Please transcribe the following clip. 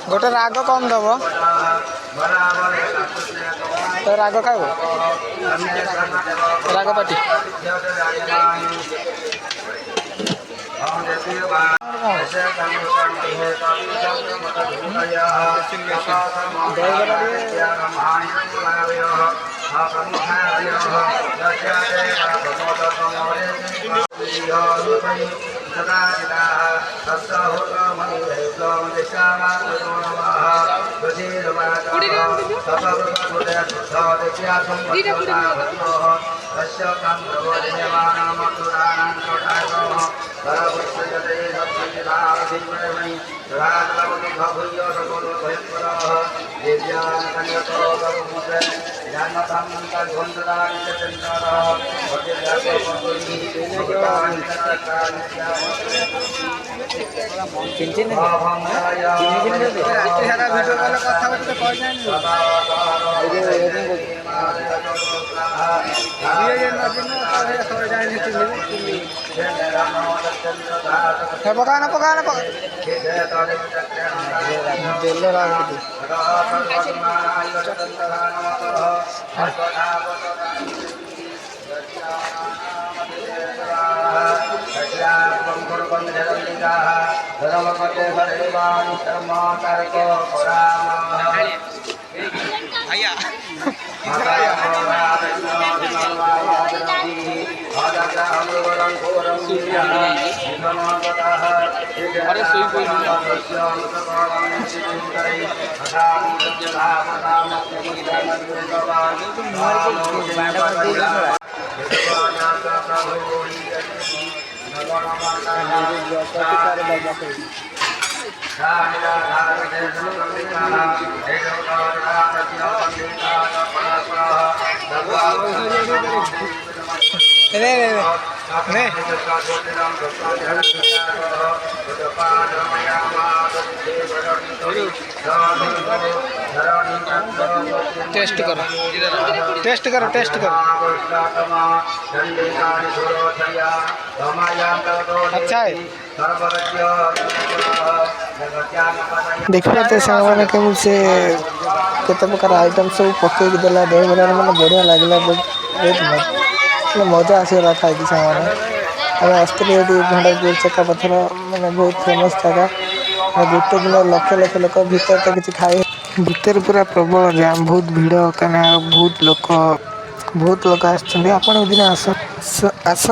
गोटे राग कम दब तो राग खाइब राग पाटी पकाना पकाना अरे सोई कोई टेस्ट करो टेस्ट करो टेस्ट करो अच्छा है देखिए तो सामान केमी से केते प्रकार आइटम सब पके देला देह बड़ा माने बढ़िया लागला बहुत मजा आसीला खाई सामान हमें आसते भंडारपुर चक्का पत्थर मैंने बहुत फेमस जगह गोटे दिन लक्ष लक्ष लोक भीतर तो किसी खाए भीतर पूरा प्रबल जाम बहुत भिड़ कहीं बहुत लोक आस दिन आस